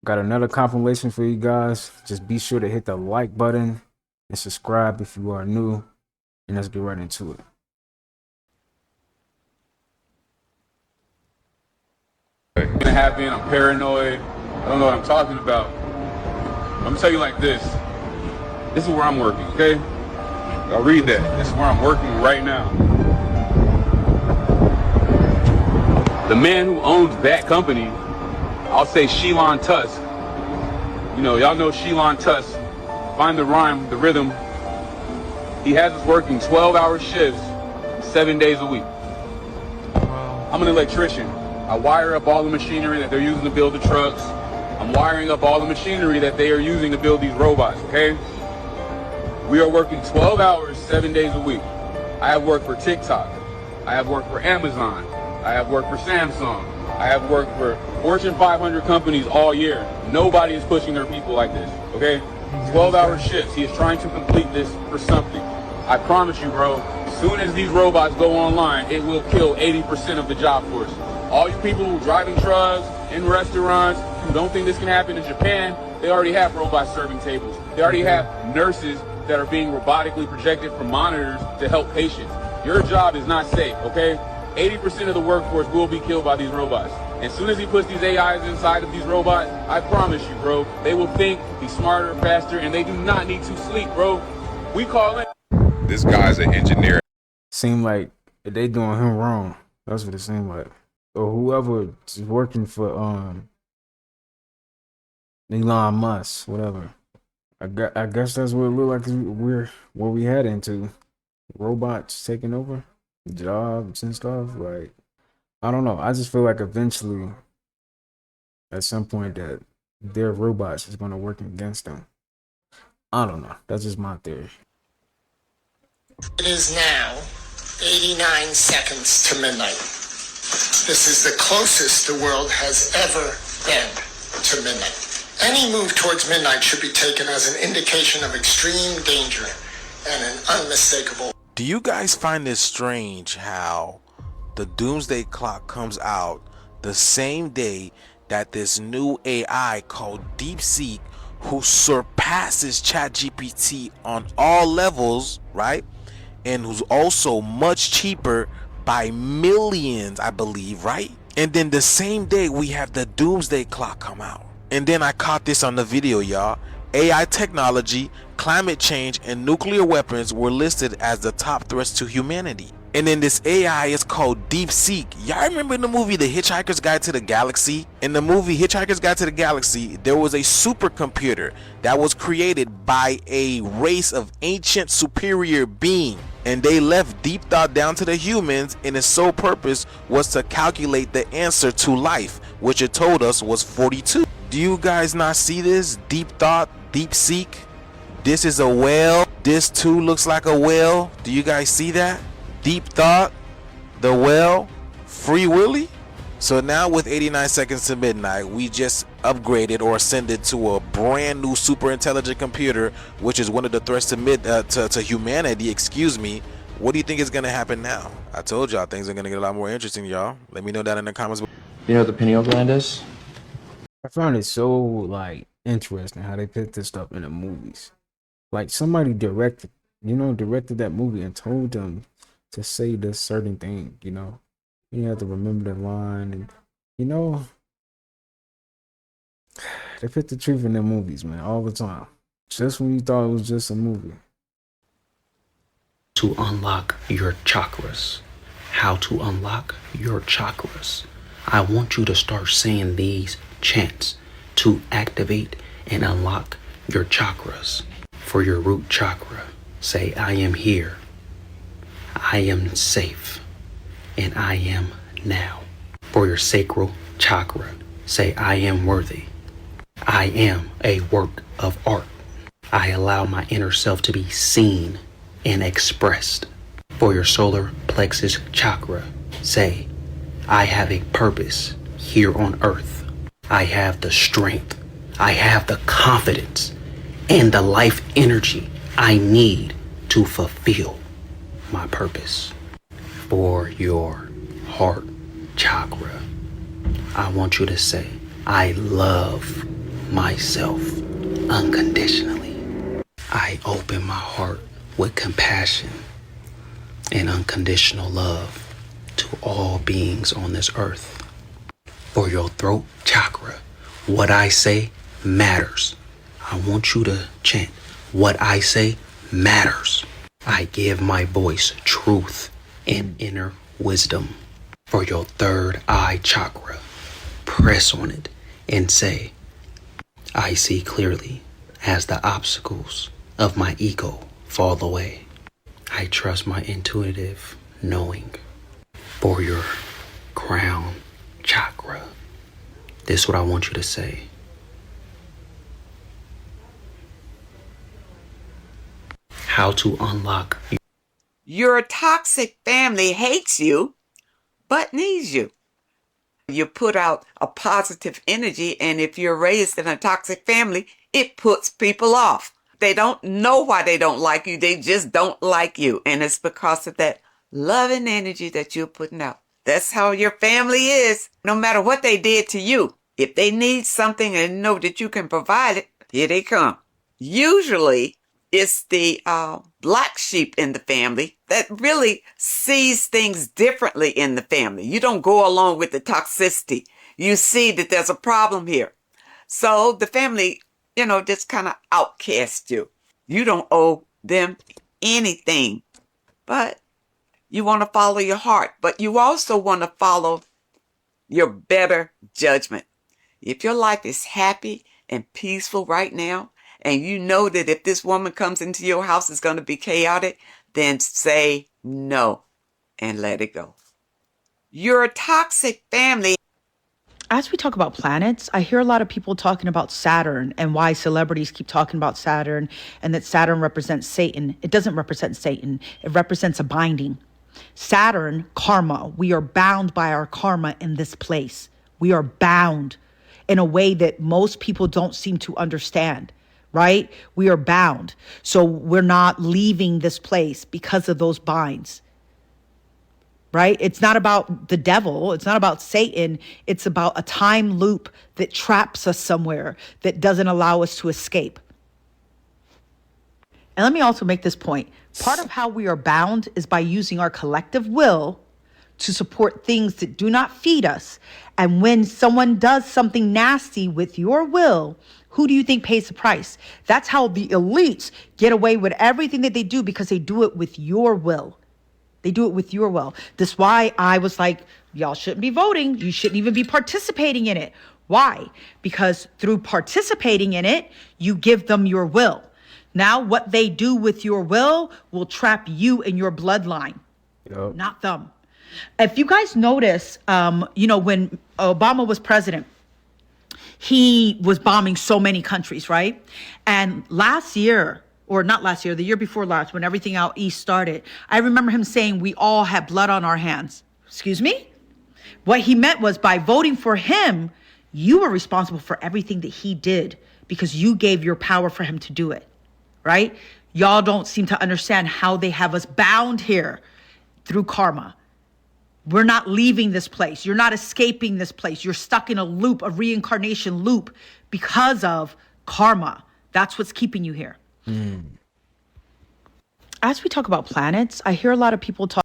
Got another compilation for you guys. Just be sure to hit the like button and subscribe if you are new. And let's get right into it. It's gonna happen. I'm paranoid. I don't know what I'm talking about. I'm gonna tell you like this. This is where I'm working, okay? Y'all read that. This is where I'm working right now. The man who owns that company, I'll say Shelon Tusk. You know, y'all know Shelon Tusk. Find the rhyme, the rhythm. He has us working 12-hour shifts, 7 days a week. I'm an electrician. I wire up all the machinery that they're using to build the trucks. I'm wiring up all the machinery that they are using to build these robots, okay? We are working 12 hours, 7 days a week. I have worked for TikTok. I have worked for Amazon. I have worked for Samsung. I have worked for Fortune 500 companies all year. Nobody is pushing their people like this, okay? 12-hour shifts. He is trying to complete this for something. I promise you, bro, as soon as these robots go online, it will kill 80% of the job force. All you people who are driving trucks, in restaurants, who don't think this can happen in Japan, they already have robots serving tables. They already have nurses that are being robotically projected from monitors to help patients. Your job is not safe, okay? 80% of the workforce will be killed by these robots. As soon as he puts these AIs inside of these robots, I promise you, bro, they will think, be smarter, faster, and they do not need to sleep, bro. We call it. This guy's an engineer. Seem like they doing him wrong. That's what it seemed like. Or whoever is working for Elon Musk, whatever. I guess that's what it looked like. We're where we head into robots taking over jobs and stuff. Like, I don't know. I just feel like eventually, at some point, that their robots is going to work against them. I don't know. That's just my theory. It is now 89 seconds to midnight. This is the closest the world has ever been to midnight. Any move towards midnight should be taken as an indication of extreme danger and an unmistakable. Do you guys find this strange how the doomsday clock comes out the same day that this new AI called DeepSeek, who surpasses ChatGPT on all levels, right? And who's also much cheaper by millions, I believe, right? And then the same day we have the doomsday clock come out. And then I caught this on the video, y'all. AI technology, climate change, and nuclear weapons were listed as the top threats to humanity. And then this AI is called DeepSeek. Y'all remember in the movie The Hitchhiker's Guide to the Galaxy? In the movie Hitchhiker's Guide to the Galaxy, there was a supercomputer that was created by a race of ancient superior being. And they left deep thought down to the humans, and its sole purpose was to calculate the answer to life, which it told us was 42. Do you guys not see this? Deep thought, DeepSeek. This is a whale. This too looks like a whale. Do you guys see that? Deep thought, the whale, Free Willy. So now with 89 seconds to midnight, we just upgraded or ascended to a brand new super intelligent computer, which is one of the threats to humanity, excuse me. What do you think is going to happen now? I told y'all things are going to get a lot more interesting, y'all. Let me know that in the comments. You know what the pineal gland is? I found it so like interesting how they put this stuff in the movies. Like somebody directed that movie and told them to say this certain thing, you know. You have to remember the line, and they put the truth in their movies, man, all the time. Just when you thought it was just a movie. To unlock your chakras. How to unlock your chakras. I want you to start saying these chants to activate and unlock your chakras. For your root chakra, say, I am here, I am safe, and I am now. For your sacral chakra, say, I am worthy, I am a work of art. I allow my inner self to be seen and expressed. For your solar plexus chakra, say, I have a purpose here on earth. I have the strength, I have the confidence, and the life energy I need to fulfill my purpose. For your heart chakra, I want you to say, I love myself unconditionally. I open my heart with compassion and unconditional love to all beings on this earth. For your throat chakra, what I say matters. I want you to chant, what I say matters. I give my voice truth and inner wisdom. For your third eye chakra, press on it and say, I see clearly as the obstacles of my ego fall away. I trust my intuitive knowing. For your crown chakra, this is what I want you to say. How to unlock. Your toxic family hates you, but needs you. You put out a positive energy, and if you're raised in a toxic family, it puts people off. They don't know why they don't like you. They just don't like you. And it's because of that loving energy that you're putting out. That's how your family is. No matter what they did to you, if they need something and know that you can provide it, here they come. Usually, it's the black sheep in the family that really sees things differently in the family. You don't go along with the toxicity. You see that there's a problem here. So the family, just kind of outcast you. You don't owe them anything, but you want to follow your heart. But you also want to follow your better judgment. If your life is happy and peaceful right now, and you know that if this woman comes into your house, it's going to be chaotic, then say no and let it go. Your toxic family. As we talk about planets, I hear a lot of people talking about Saturn and why celebrities keep talking about Saturn and that Saturn represents Satan. It doesn't represent Satan. It represents a binding. Saturn, karma. We are bound by our karma in this place. We are bound in a way that most people don't seem to understand. Right? We are bound. So we're not leaving this place because of those binds. Right? It's not about the devil. It's not about Satan. It's about a time loop that traps us somewhere that doesn't allow us to escape. And let me also make this point. Part of how we are bound is by using our collective will to support things that do not feed us. And when someone does something nasty with your will, who do you think pays the price? That's how the elites get away with everything that they do, because they do it with your will. They do it with your will. That's why I was like, y'all shouldn't be voting. You shouldn't even be participating in it. Why? Because through participating in it, you give them your will. Now, what they do with your will trap you in your bloodline, not them. If you guys notice, when Obama was president, he was bombing so many countries, right? And last year, or not last year, the year before last, when everything out east started, I remember him saying we all have blood on our hands. Excuse me? What he meant was by voting for him, you were responsible for everything that he did because you gave your power for him to do it, right? Y'all don't seem to understand how they have us bound here through karma. We're not leaving this place. You're not escaping this place. You're stuck in a loop, a reincarnation loop, because of karma. That's what's keeping you here. As we talk about planets, I hear a lot of people talk.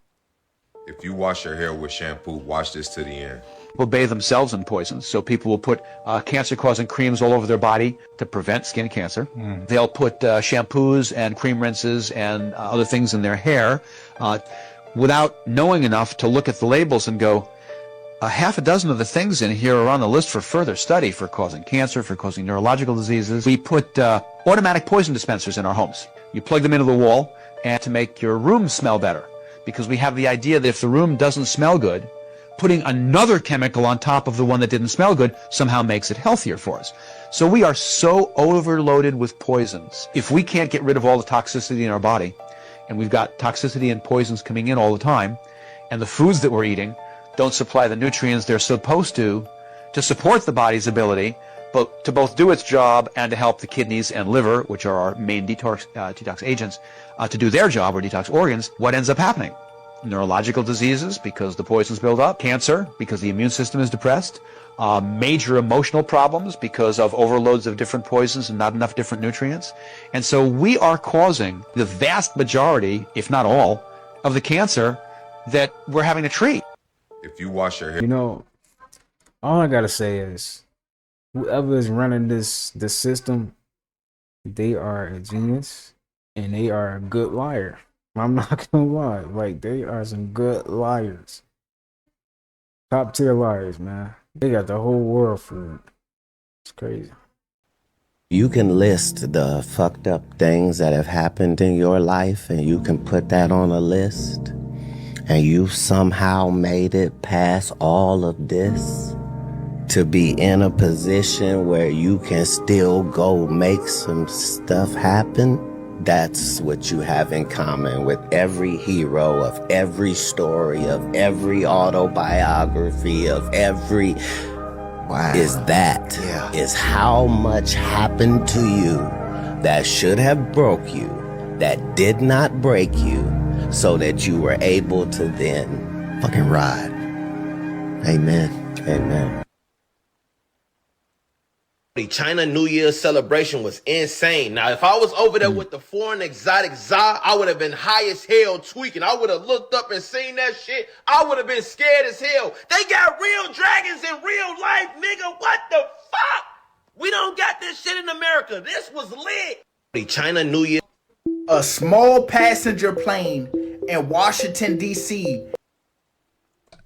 If you wash your hair with shampoo, watch this to the end. Will bathe themselves in poisons. So people will put cancer-causing creams all over their body to prevent skin cancer. They'll put shampoos and cream rinses and other things in their hair without knowing enough to look at the labels and go, half a dozen of the things in here are on the list for further study for causing cancer, for causing neurological diseases. We put automatic poison dispensers in our homes. You plug them into the wall and to make your room smell better, because we have the idea that if the room doesn't smell good, putting another chemical on top of the one that didn't smell good somehow makes it healthier for us. So we are so overloaded with poisons. If we can't get rid of all the toxicity in our body, and we've got toxicity and poisons coming in all the time, and the foods that we're eating don't supply the nutrients they're supposed to support the body's ability, but to both do its job and to help the kidneys and liver, which are our main detox agents, to do their job, or detox organs, what ends up happening? Neurological diseases, because the poisons build up. Cancer, because the immune system is depressed. major emotional problems because of overloads of different poisons and not enough different nutrients. And so we are causing the vast majority, if not all, of the cancer that we're having to treat. If you wash your hair, You know, all I gotta say is, whoever is running this system, they are a genius and they are a good liar. I'm not gonna lie, like they are some good liars, top tier liars, man. They got the whole world fooled. It's crazy. You can list the fucked up things that have happened in your life and you can put that on a list, and you somehow made it past all of this to be in a position where you can still go make some stuff happen. That's what you have in common with every hero of every story, of every autobiography, of every... Wow. Is how much happened to you that should have broke you, that did not break you, so that you were able to then fucking ride. Amen. Amen. The China New Year celebration was insane. Now, if I was over there with the foreign exotic czar, I would have been high as hell tweaking. I would have looked up and seen that shit. I would have been scared as hell. They got real dragons in real life, nigga. What the fuck? We don't got this shit in America. This was lit. The China New Year. A small passenger plane in Washington, D.C.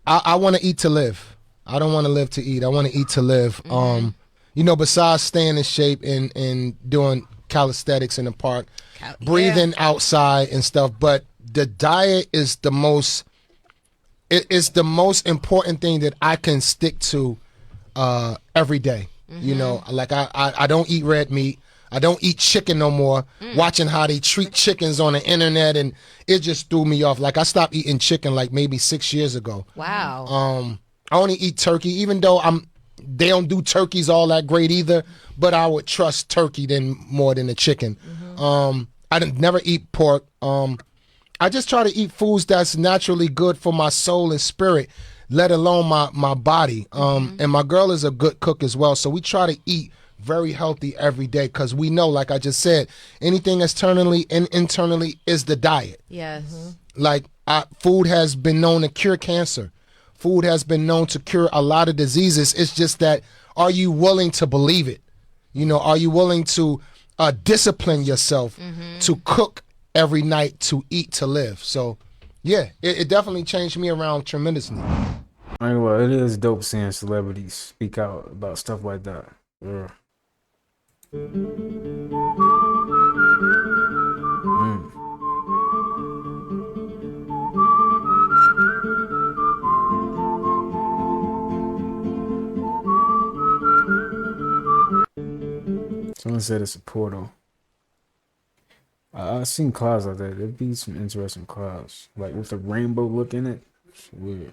I want to eat to live. I don't want to live to eat. I want to eat to live. You know, besides staying in shape and doing calisthenics in the park, breathing outside and stuff, but the diet is the most, it is the most important thing that I can stick to every day. You know, like I don't eat red meat. I don't eat chicken no more. Watching how they treat chickens on the internet, and it just threw me off. Like I stopped eating chicken like maybe 6 years ago. Wow. I only eat turkey, even though they don't do turkeys all that great either, but I would trust turkey more than the chicken. I didn't never eat pork. I just try to eat foods that's naturally good for my soul and spirit, let alone my body. And my girl is a good cook as well, so we try to eat very healthy every day because we know, like I just said, anything externally and internally is the diet. Yes. Like food has been known to cure cancer. Food has been known to cure a lot of diseases. It's just that, are you willing to believe it? You know, are you willing to discipline yourself to cook every night, to eat, to live? So, yeah, it definitely changed me around tremendously. I mean, well, it is dope seeing celebrities speak out about stuff like that. Yeah. Someone said it's a portal. I've seen clouds like that. There'd be some interesting clouds, like with a rainbow look in it. It's weird.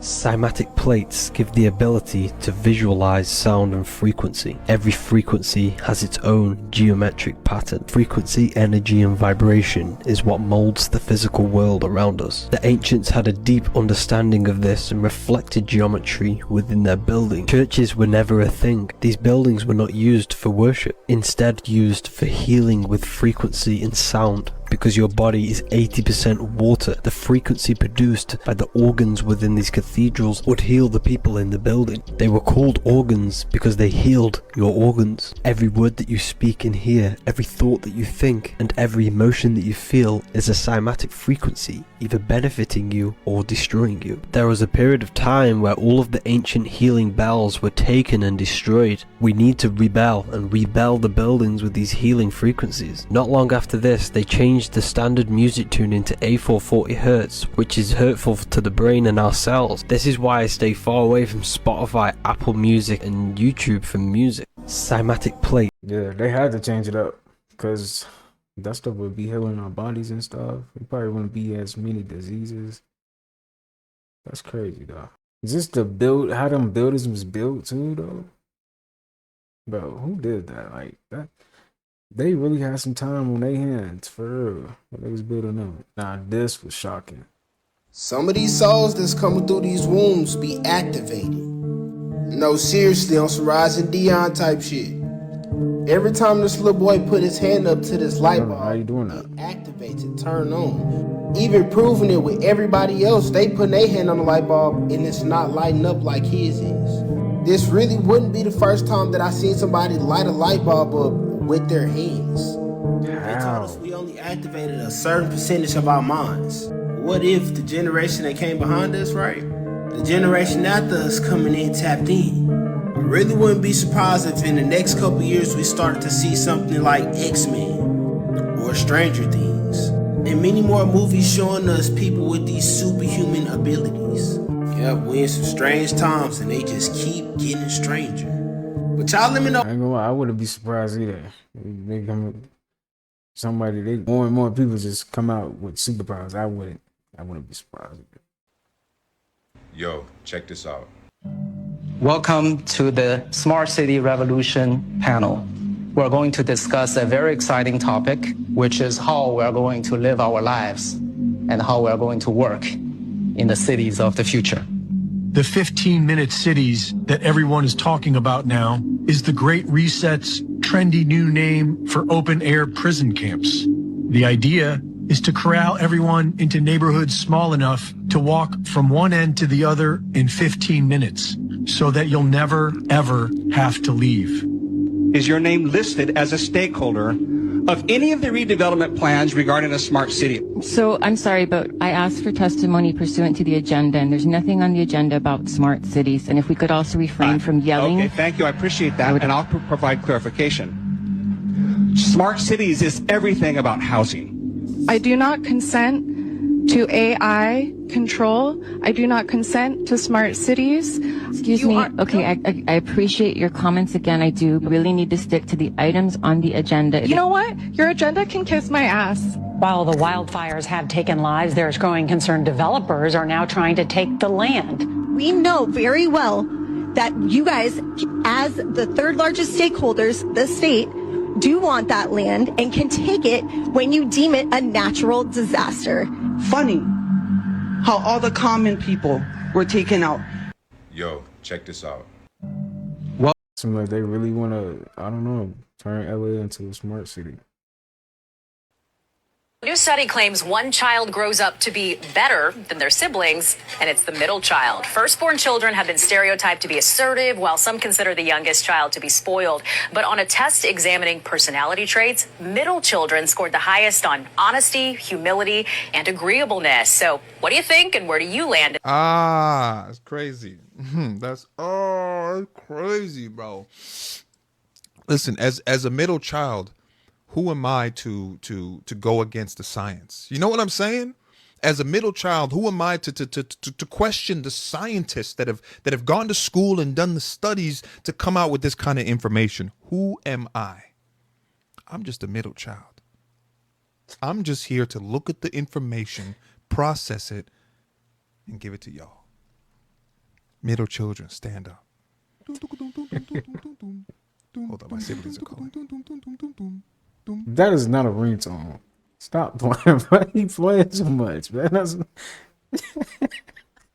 Cymatic plates give the ability to visualize sound and frequency. Every frequency has its own geometric pattern. Frequency, energy, and vibration is what molds the physical world around us. The ancients had a deep understanding of this and reflected geometry within their building. Churches were never a thing. These buildings were not used for worship, instead used for healing with frequency and sound. Because your body is 80% water, the frequency produced by the organs within these cathedrals would heal the people in the building. They were called organs because they healed your organs. Every word that you speak and hear, every thought that you think, and every emotion that you feel is a cymatic frequency, either benefiting you or destroying you. There was a period of time where all of the ancient healing bells were taken and destroyed. We need to rebel and rebel the buildings with these healing frequencies. Not long after this, they changed the standard music tune into A440 Hz, which is hurtful to the brain and our cells. This is why I stay far away from Spotify, Apple Music, and YouTube for music. Cymatic plate. Yeah, they had to change it up because that stuff would be healing our bodies and stuff. We probably wouldn't be as many diseases. That's crazy though. Is this the build? How them buildings was built too though? Bro, who did that? Like that? They really had some time on their hands for real when they was building them. Nah, this was shocking. Some of these souls that's coming through these wombs be activated. No, seriously, on some Rising Dion type shit. Every time this little boy put his hand up to this light bulb, how you doing that? it activates it, turn on. Even proving it with everybody else, they putting their hand on the light bulb and it's not lighting up like his is. This really wouldn't be the first time that I seen somebody light a light bulb up with their hands. They told us we only activated a certain percentage of our minds. What if the generation that came behind us, right? The generation after us coming in tapped in. I really wouldn't be surprised if in the next couple years we start to see something like X-Men or Stranger Things. And many more movies showing us people with these superhuman abilities. Yep, we're in some strange times and they just keep getting stranger. But y'all let me know. I ain't gonna lie, I wouldn't be surprised either. They come, more and more people just come out with superpowers. I wouldn't be surprised. Yo, check this out. Welcome to the Smart City Revolution panel. We're going to discuss a very exciting topic, which is how we're going to live our lives and how we're going to work in the cities of the future. The 15-minute cities that everyone is talking about now is the Great Reset's trendy new name for open-air prison camps. The idea is to corral everyone into neighborhoods small enough to walk from one end to the other in 15 minutes so that you'll never, ever have to leave. Is your name listed as a stakeholder of any of the redevelopment plans regarding a smart city? So I'm sorry, but I asked for testimony pursuant to the agenda, and there's nothing on the agenda about smart cities. And if we could also refrain from yelling. Okay, thank you. I appreciate that, and I'll provide clarification. Smart cities is everything about housing. I do not consent to AI control. I do not consent to smart cities. Excuse me. Okay, I appreciate your comments again. I do really need to stick to the items on the agenda. You know what? Your agenda can kiss my ass. While the wildfires have taken lives, there's growing concern developers are now trying to take the land. We know very well that you guys, as the third largest stakeholders, the state, do want that land and can take it when you deem it a natural disaster. Funny how all the common people were taken out. Yo, check this out. Seems like they really want to, I don't know, turn LA into a smart city. A new study claims one child grows up to be better than their siblings, and it's the middle child. Firstborn children have been stereotyped to be assertive, while some consider the youngest child to be spoiled. But on a test examining personality traits, middle children scored the highest on honesty, humility, and agreeableness. So what do you think, and where do you land? It's crazy. That's crazy, bro. Listen, as a middle child, who am I to go against the science? You know what I'm saying? As a middle child, who am I to question the scientists that have gone to school and done the studies to come out with this kind of information? Who am I? I'm just a middle child. I'm just here to look at the information, process it, and give it to y'all. Middle children, stand up. Hold on, my siblings are calling. That is not a ringtone. Stop playing. Why you playing so much, man?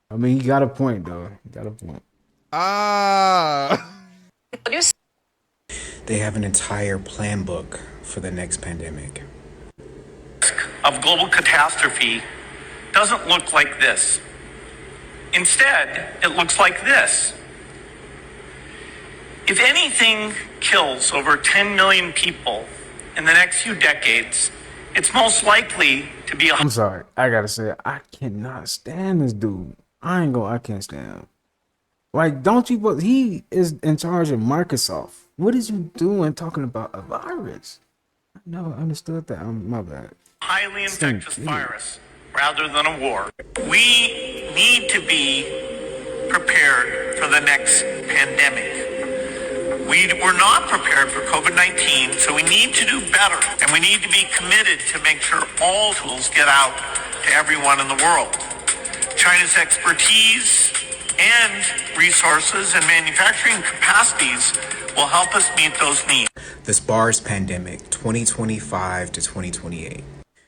I mean, he got a point, though. He got a point. They have an entire plan book for the next pandemic. Of global catastrophe doesn't look like this. Instead, it looks like this. If anything kills over 10 million people in the next few decades, it's most likely to be I'm sorry. I gotta say, I cannot stand this dude. I can't stand him. Like, don't you, but he is in charge of Microsoft. What is you doing talking about a virus? I never understood that. My bad. Highly infectious virus rather than a war. We need to be prepared for the next pandemic. We were not prepared for COVID-19, so we need to do better. And we need to be committed to make sure all tools get out to everyone in the world. China's expertise and resources and manufacturing capacities will help us meet those needs. The SPARS pandemic, 2025 to 2028.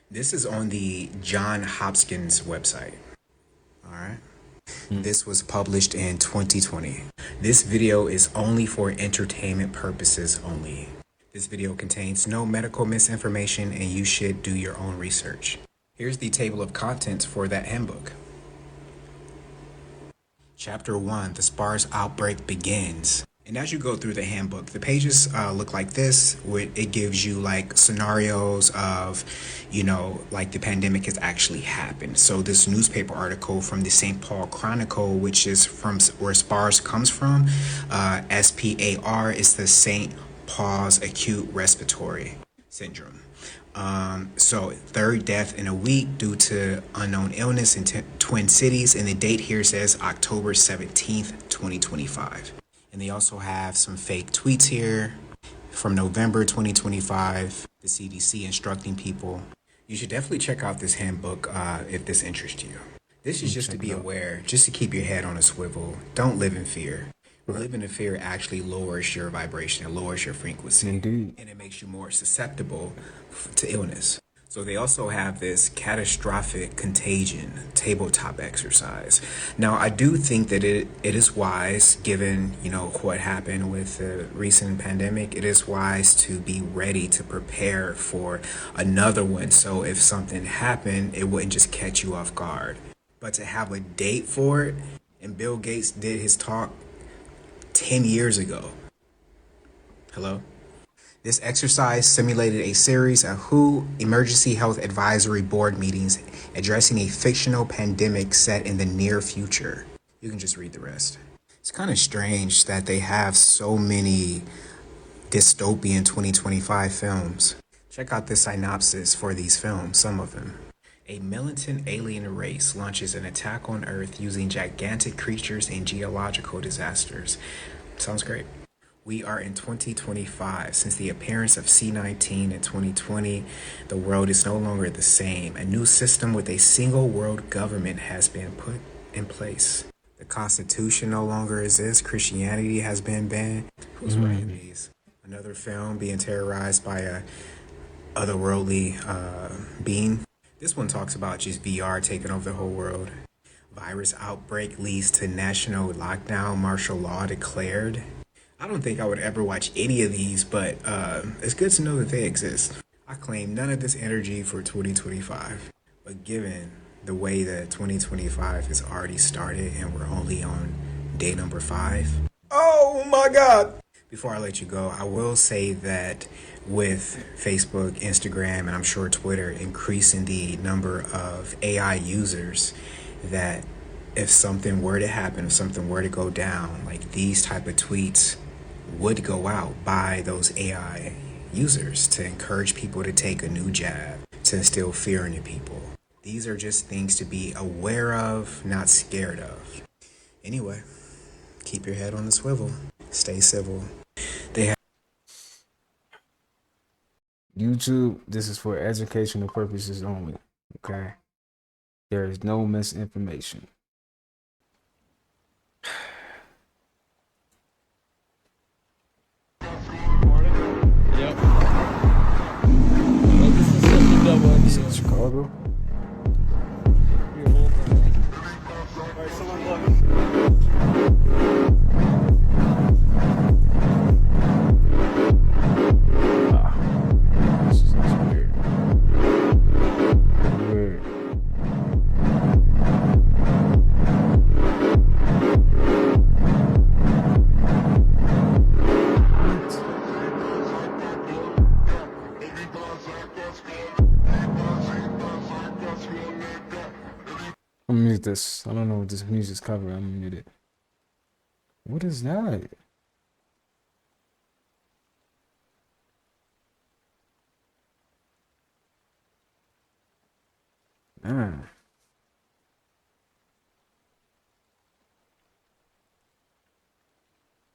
This is on the Johns Hopkins website. Alright. This was published in 2020. This video is only for entertainment purposes only. This video contains no medical misinformation and you should do your own research. Here's the table of contents for that handbook. Chapter 1, the SPARS outbreak begins. And as you go through the handbook, the pages look like this. It gives you like scenarios of, you know, like the pandemic has actually happened. So this newspaper article from the St. Paul Chronicle, which is from where SPARS comes from, SPAR is the St. Paul's Acute Respiratory Syndrome. So third death in a week due to unknown illness in Twin Cities, and the date here says October 17th, 2025. And they also have some fake tweets here from November 2025, the CDC instructing people. You should definitely check out this handbook if this interests you. This is just to be aware, just to keep your head on a swivel. Don't live in fear. Living in fear actually lowers your vibration, it lowers your frequency. Indeed. And it makes you more susceptible to illness. So they also have this catastrophic contagion tabletop exercise. Now, I do think that it is wise, given, you know, what happened with the recent pandemic, it is wise to be ready to prepare for another one. So if something happened, it wouldn't just catch you off guard. But to have a date for it, and Bill Gates did his talk 10 years ago. Hello? This exercise simulated a series of WHO Emergency Health Advisory Board meetings addressing a fictional pandemic set in the near future. You can just read the rest. It's kind of strange that they have so many dystopian 2025 films. Check out the synopsis for these films, some of them. A militant alien race launches an attack on Earth using gigantic creatures and geological disasters. Sounds great. We are in 2025. Since the appearance of C-19 in 2020, the world is no longer the same. A new system with a single world government has been put in place. The Constitution no longer exists. Christianity has been banned. Who's writing these? Another film being terrorized by a otherworldly being. This one talks about just VR taking over the whole world. Virus outbreak leads to national lockdown, martial law declared. I don't think I would ever watch any of these, but it's good to know that they exist. I claim none of this energy for 2025. But given the way that 2025 has already started and we're only on day number 5. Oh my God! Before I let you go, I will say that with Facebook, Instagram, and I'm sure Twitter increasing the number of AI users, that if something were to happen, if something were to go down, like these type of tweets would go out by those AI users to encourage people to take a new jab, to instill fear into people. These are just things to be aware of, not scared of. Anyway, keep your head on the swivel. Stay civil. They have YouTube, this is for educational purposes only. Okay? There is no misinformation. Yep. Well, this is such a double episode. Chicago? Alright, someone look. This is weird. Weird. I'm gonna mute this. I don't know what this music's covering. I'm gonna mute it. What is that? Man.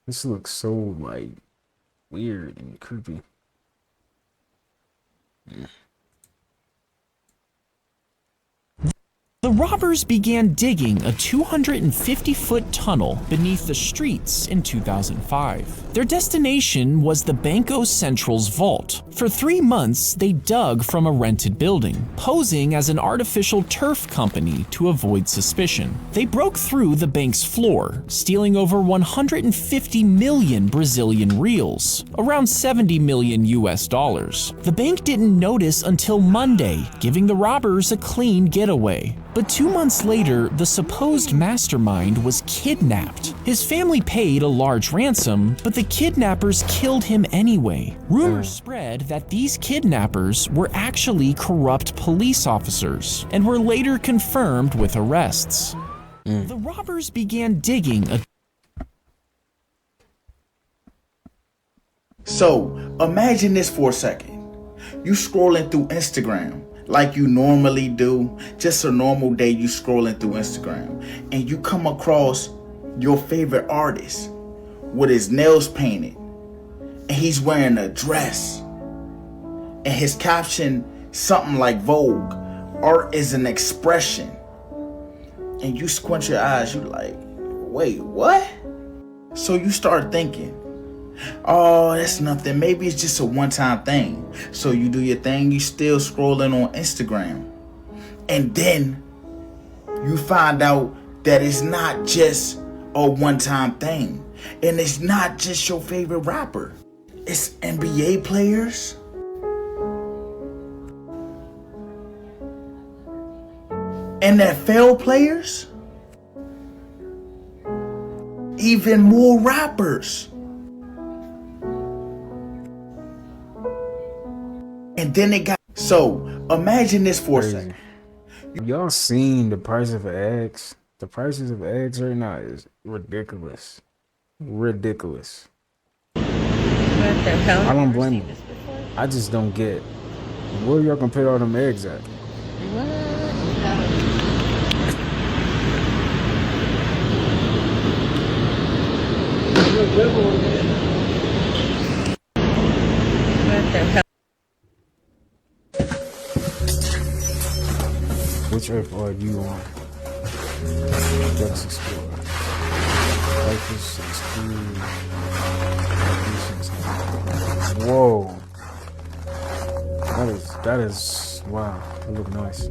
This looks so like weird and creepy. The robbers began digging a 250-foot tunnel beneath the streets in 2005. Their destination was the Banco Central's vault. For 3 months, they dug from a rented building, posing as an artificial turf company to avoid suspicion. They broke through the bank's floor, stealing over 150 million Brazilian reals, around 70 million US dollars. The bank didn't notice until Monday, giving the robbers a clean getaway. But 2 months later, the supposed mastermind was kidnapped. His family paid a large ransom, but the kidnappers killed him anyway. Rumors spread that these kidnappers were actually corrupt police officers and were later confirmed with arrests. The robbers began digging a So imagine this for a second. You scrolling through Instagram like you normally do, just a normal day, you scrolling through Instagram, and you come across your favorite artist with his nails painted, and he's wearing a dress, and his caption something like Vogue, art is an expression, and you squint your eyes, you like, wait, what? So you start thinking, oh, that's nothing. Maybe it's just a one-time thing. So you do your thing, you still scrolling on Instagram. And then you find out that it's not just a one-time thing. And it's not just your favorite rapper. It's NBA players, NFL players, even more rappers. And then it got, so imagine this for a second. Y'all seen the price of eggs? The prices of eggs right now is ridiculous. Ridiculous. I don't blame them. I just don't get where y'all gonna put all them eggs at. Which earth are you on? Let's explore. Life is extreme. Whoa. That is wow. That look nice.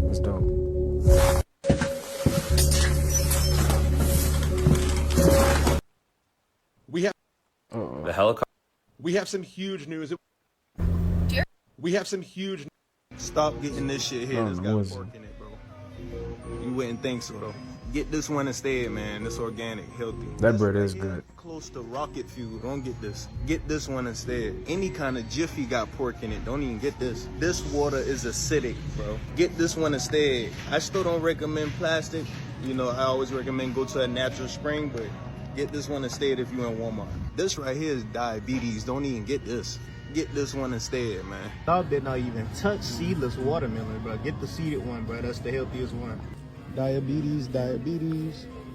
That's dope. We have the helicopter. We have some huge news. We have some huge. Stop getting this shit here that's got pork in it, bro. You wouldn't think so, though. Get this one instead, man. This organic, healthy. That bread is good. Close to rocket fuel. Don't get this. Get this one instead. Any kind of Jiffy got pork in it. Don't even get this. This water is acidic, bro. Get this one instead. I still don't recommend plastic. You know, I always recommend go to a natural spring, but get this one instead if you in Walmart. This right here is diabetes. Don't even get this. Get this one instead, man. Dog did not even touch seedless watermelon, bro. Get the seeded one, bro. That's the healthiest one. Diabetes.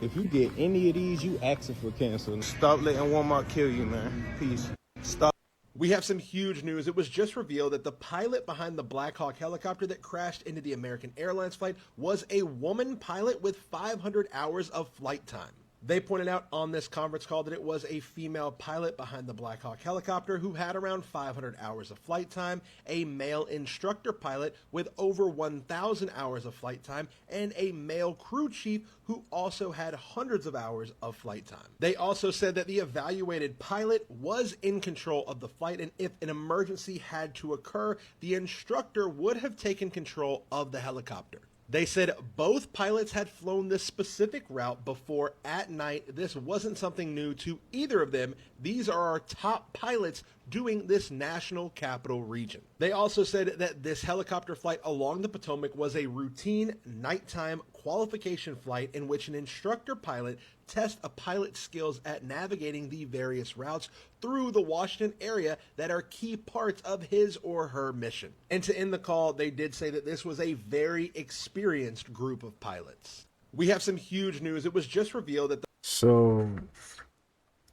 If you get any of these, you asking for cancer. Stop letting Walmart kill you, man. Peace. Stop. We have some huge news. It was just revealed that the pilot behind the Black Hawk helicopter that crashed into the American Airlines flight was a woman pilot with 500 hours of flight time. They pointed out on this conference call that it was a female pilot behind the Black Hawk helicopter who had around 500 hours of flight time, a male instructor pilot with over 1,000 hours of flight time, and a male crew chief who also had hundreds of hours of flight time. They also said that the evaluated pilot was in control of the flight, and if an emergency had to occur, the instructor would have taken control of the helicopter. They said both pilots had flown this specific route before at night. This wasn't something new to either of them. These are our top pilots doing this national capital region. They also said that this helicopter flight along the Potomac was a routine nighttime qualification flight in which an instructor pilot tests a pilot's skills at navigating the various routes through the Washington area that are key parts of his or her mission. And to end the call, they did say that this was a very experienced group of pilots. We have some huge news. It was just revealed that So,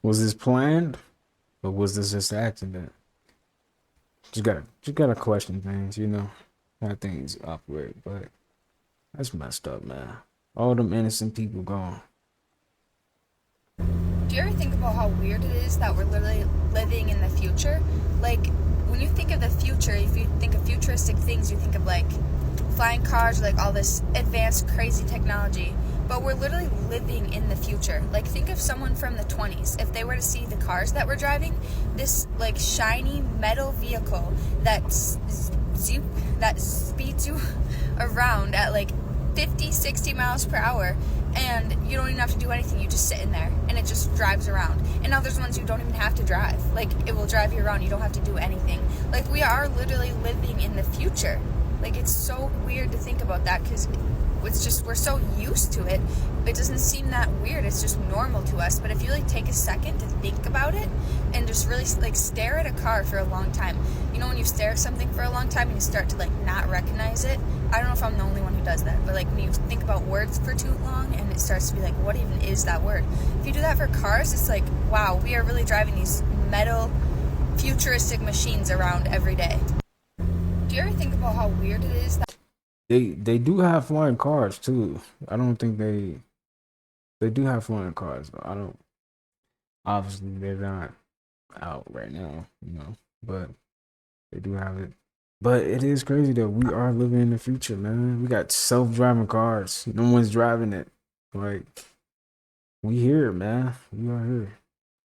was this planned, or was this just an accident? Just gotta question things, you know how things operate. But That's messed up, man. All them innocent people gone. Do you ever think about how weird it is that we're literally living in the future? Like, when you think of the future, if you think of futuristic things, you think of like flying cars, like all this advanced, crazy technology. But we're literally living in the future. Like, think of someone from the 20s. If they were to see the cars that we're driving, this like shiny metal vehicle that speeds you around at like 50, 60 miles per hour, and you don't even have to do anything. You just sit in there and it just drives around. And now there's ones you don't even have to drive. Like, it will drive you around. You don't have to do anything. Like, we are literally living in the future. Like, it's so weird to think about that, because it's just, we're so used to it. It doesn't seem that weird. It's just normal to us. But if you like take a second to think about it and just really like stare at a car for a long time, you know, when you stare at something for a long time and you start to like not recognize it. I don't know if I'm the only one who does that, but like when you think about words for too long and it starts to be like, what even is that word? If you do that for cars, it's like, wow, we are really driving these metal futuristic machines around every day. Do you ever think about how weird it is that They do have flying cars too. I don't think they do have flying cars, though. I don't. Obviously, they're not out right now, you know, but they do have it. But it is crazy that we are living in the future, man. We got self-driving cars. No one's driving it. Like, we here, man. We are here.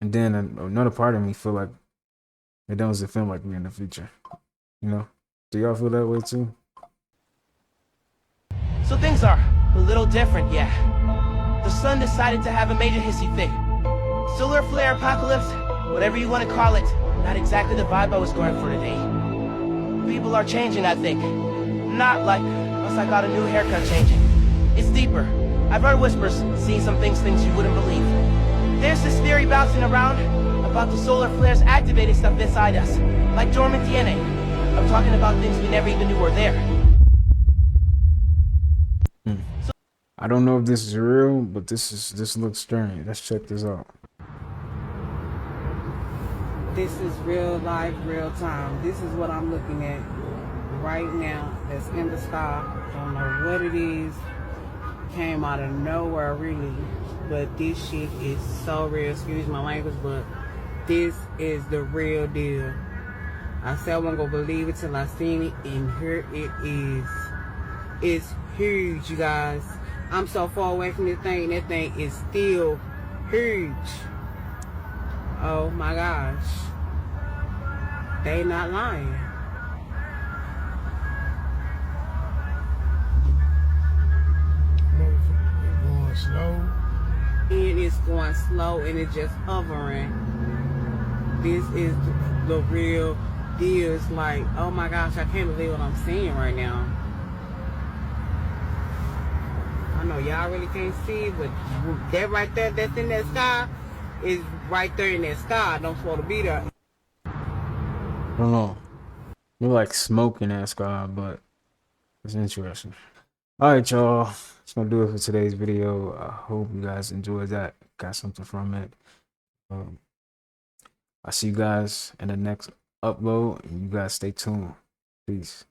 And then another part of me feel like it doesn't feel like we're in the future. You know? Do y'all feel that way too? So things are a little different, yeah. The sun decided to have a major hissy fit. Solar flare apocalypse, whatever you want to call it, not exactly the vibe I was going for today. People are changing, I think. Not like once I got a new haircut changing. It's deeper. I've heard whispers, seen some things you wouldn't believe. There's this theory bouncing around about the solar flares activating stuff inside us, like dormant DNA. I'm talking about things we never even knew were there. I don't know if this is real, but this looks strange. Let's check this out. This is real life, real time. This is what I'm looking at right now that's in the sky. Don't know what it is. Came out of nowhere, really. But this shit is so real. Excuse my language, but this is the real deal. I said I wasn't gonna believe it till I seen it, and here it is. It's huge, you guys. I'm so far away from this thing, and that thing is still huge. Oh my gosh. They not lying. Going slow. It is going slow and it's just hovering. This is the real deal. It's like, oh my gosh, I can't believe what I'm seeing right now. I know y'all really can't see, but that right there that's in that sky is right there in that sky. Don't supposed to be there. I don't know. We're like smoke in that sky, but it's interesting. Alright, y'all. That's gonna do it for today's video. I hope you guys enjoyed that. Got something from it. I'll see you guys in the next upload, and you guys stay tuned. Peace.